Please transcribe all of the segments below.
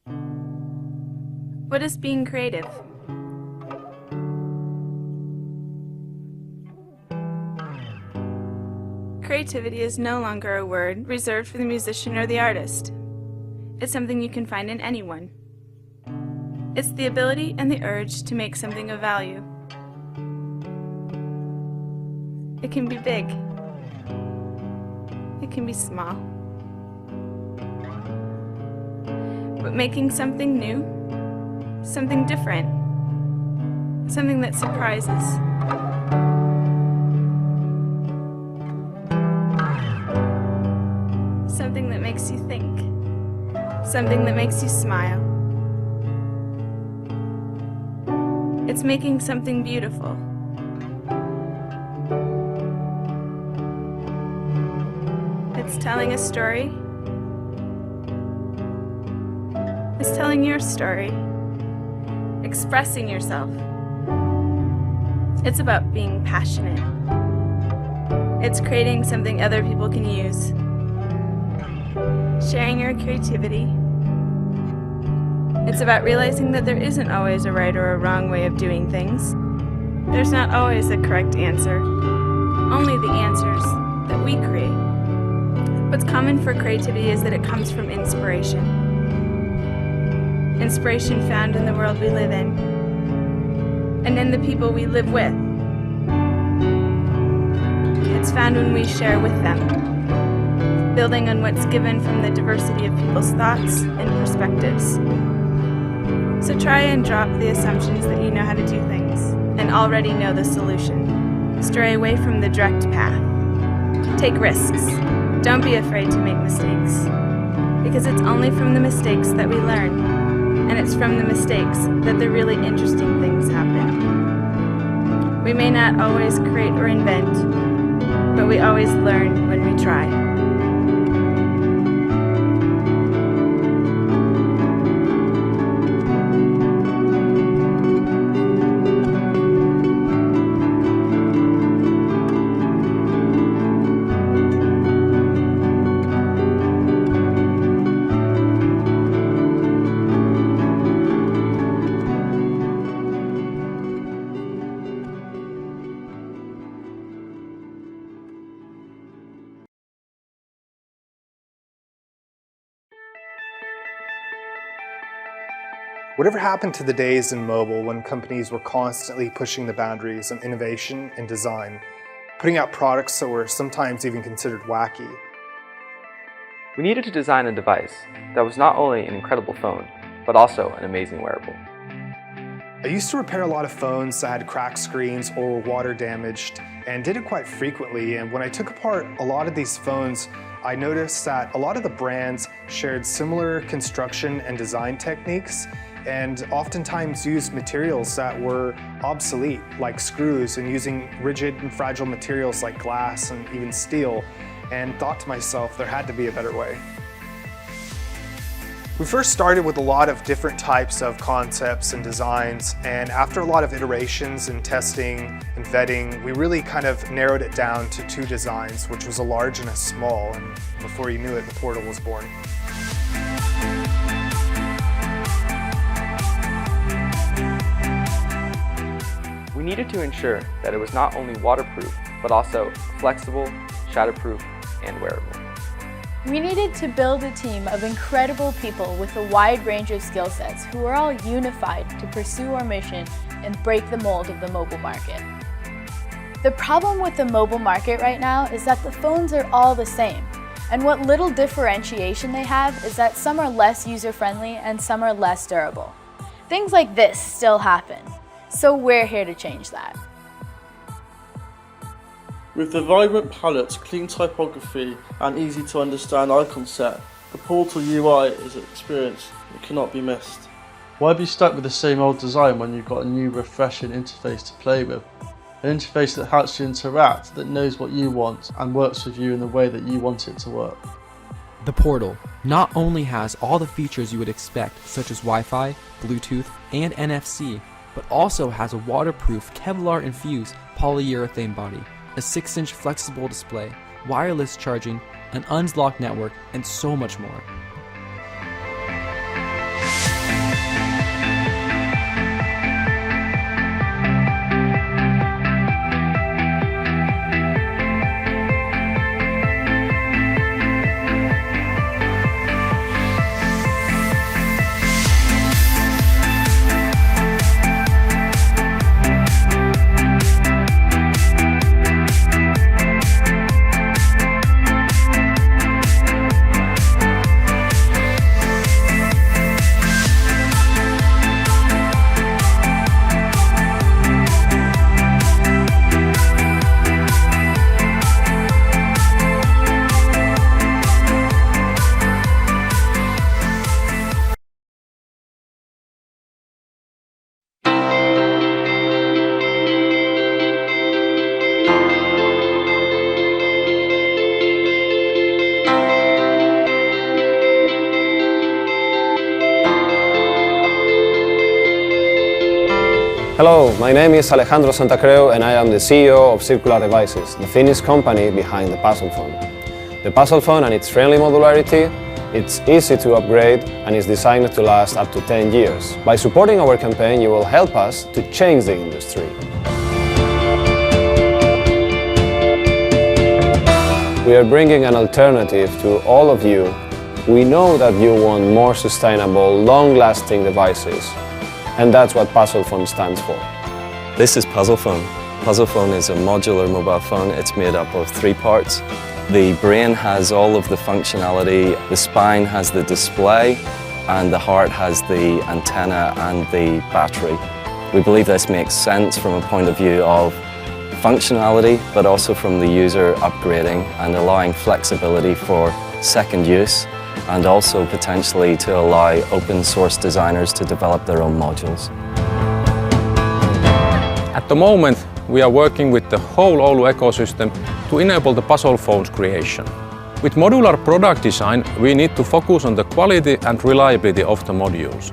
What is being creative? Creativity is no longer a word reserved for the musician or the artist. It's something you can find in anyone. It's the ability and the urge to make something of value. It can be big. It can be small. But making something new, something different, something that surprises. Something that makes you think. Something that makes you smile. It's making something beautiful. It's telling a story. It's telling your story. Expressing yourself. It's about being passionate. It's creating something other people can use. Sharing your creativity. It's about realizing that there isn't always a right or a wrong way of doing things. There's not always a correct answer, only the answers that we create. What's common for creativity is that it comes from inspiration. Inspiration found in the world we live in, and in the people we live with. It's found when we share with them, building on what's given from the diversity of people's thoughts and perspectives. So try and drop the assumptions that you know how to do things and already know the solution. Stray away from the direct path. Take risks. Don't be afraid to make mistakes, because it's only from the mistakes that we learn, and it's from the mistakes that the really interesting things happen. We may not always create or invent, but we always learn when we try. Whatever happened to the days in mobile when companies were constantly pushing the boundaries of innovation and design, putting out products that were sometimes even considered wacky? We needed to design a device that was not only an incredible phone, but also an amazing wearable. I used to repair a lot of phones that had cracked screens or were water damaged, and did it quite frequently. And when I took apart a lot of these phones, I noticed that a lot of the brands shared similar construction and design techniques, and oftentimes used materials that were obsolete, like screws, and using rigid and fragile materials like glass and even steel, and thought to myself, there had to be a better way. We first started with a lot of different types of concepts and designs, and after a lot of iterations and testing and vetting, we really kind of narrowed it down to two designs, which was a large and a small, and before you knew it, the Portal was born. We needed to ensure that it was not only waterproof, but also flexible, shatterproof, and wearable. We needed to build a team of incredible people with a wide range of skill sets who are all unified to pursue our mission and break the mold of the mobile market. The problem with the mobile market right now is that the phones are all the same, and what little differentiation they have is that some are less user-friendly and some are less durable. Things like this still happen, so we're here to change that. With the vibrant palette, clean typography and easy to understand icon set, the Portal UI is an experience that cannot be missed. Why be stuck with the same old design when you've got a new refreshing interface to play with? An interface that helps you interact, that knows what you want and works with you in the way that you want it to work. The Portal not only has all the features you would expect, such as Wi-Fi, Bluetooth, and NFC, but also has a waterproof Kevlar-infused polyurethane body, a 6-inch flexible display, wireless charging, an unlocked network, and so much more. Hello, my name is Alejandro Santacreu and I am the CEO of Circular Devices, the Finnish company behind the Puzzle Phone. The Puzzle Phone and its friendly modularity, it's easy to upgrade and is designed to last up to 10 years. By supporting our campaign, you will help us to change the industry. We are bringing an alternative to all of you. We know that you want more sustainable, long-lasting devices. And that's what Puzzle Phone stands for. This is Puzzle Phone. Puzzle Phone is a modular mobile phone. It's made up of 3 parts. The brain has all of the functionality, the spine has the display, and the heart has the antenna and the battery. We believe this makes sense from a point of view of functionality, but also from the user upgrading and allowing flexibility for second use, and also potentially to allow open source designers to develop their own modules. At the moment, we are working with the whole Oulu ecosystem to enable the Puzzle Phone's creation. With modular product design, we need to focus on the quality and reliability of the modules.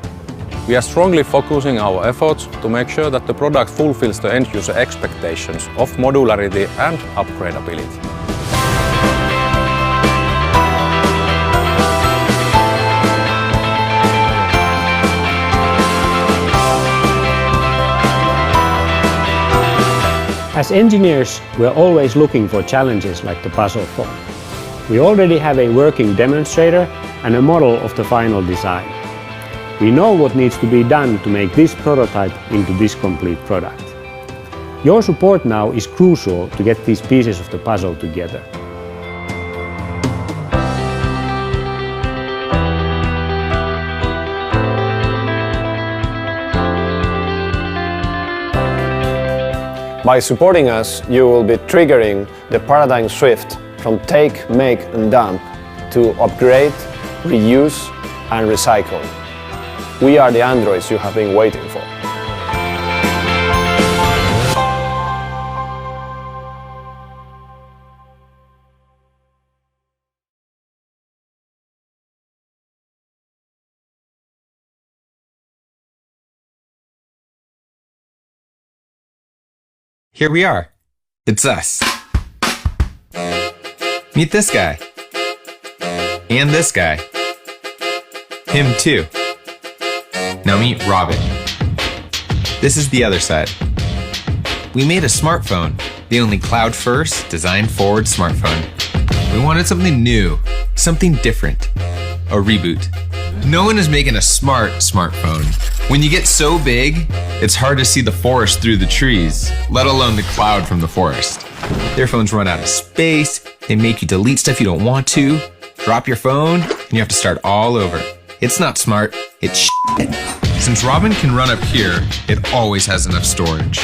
We are strongly focusing our efforts to make sure that the product fulfills the end-user expectations of modularity and upgradability. As engineers, we're always looking for challenges like the Puzzle Phone. We already have a working demonstrator and a model of the final design. We know what needs to be done to make this prototype into this complete product. Your support now is crucial to get these pieces of the puzzle together. By supporting us, you will be triggering the paradigm shift from take, make and dump to upgrade, reuse and recycle. We are the androids you have been waiting for. Here we are. It's us. Meet this guy. And this guy. Him too. Now meet Robin. This is the other side. We made a smartphone, the only cloud-first, design-forward smartphone. We wanted something new, something different. A reboot. No one is making a smartphone. When you get so big, it's hard to see the forest through the trees, let alone the cloud from the forest. Their phones run out of space, they make you delete stuff you don't want to, drop your phone, and you have to start all over. It's not smart, it's shit. Since Robin can run up here, it always has enough storage.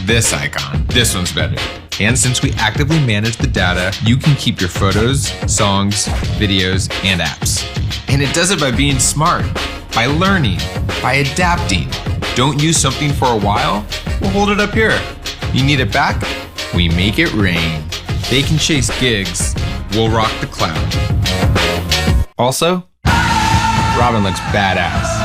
This icon, this one's better. And since we actively manage the data, you can keep your photos, songs, videos, and apps. And it does it by being smart, by learning, by adapting. Don't use something for a while? We'll hold it up here. You need it back? We make it rain. They can chase gigs. We'll rock the cloud. Also, Robin looks badass.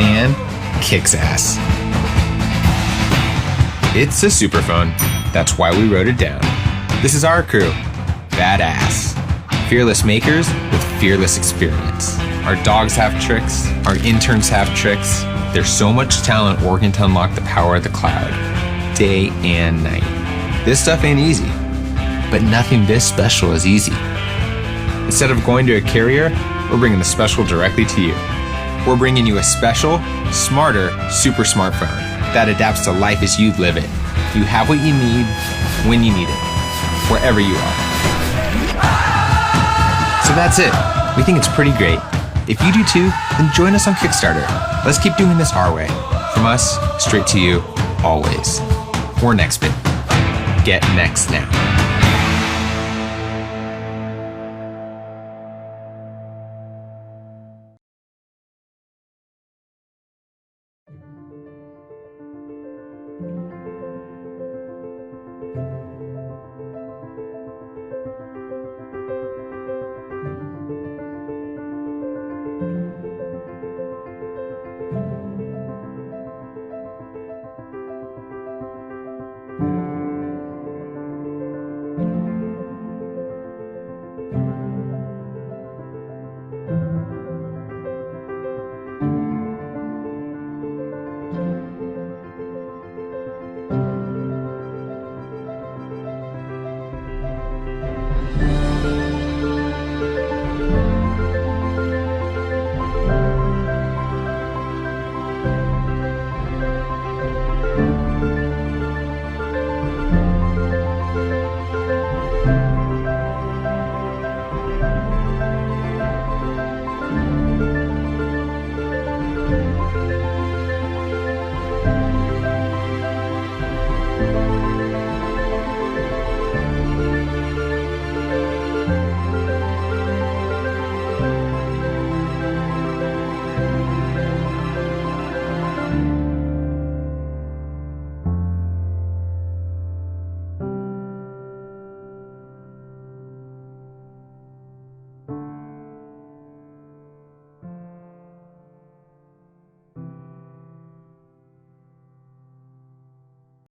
And kicks ass. It's a superphone. That's why we wrote it down. This is our crew. Badass. Fearless makers with fearless experience. Our dogs have tricks. Our interns have tricks. There's so much talent working to unlock the power of the cloud. Day and night. This stuff ain't easy. But nothing this special is easy. Instead of going to a carrier, we're bringing the special directly to you. We're bringing you a special, smarter, super smartphone that adapts to life as you live it. You have what you need, when you need it, wherever you are. So that's it. We think it's pretty great. If you do too, then join us on Kickstarter. Let's keep doing this our way. From us, straight to you, always. We're NextBit. Get next now.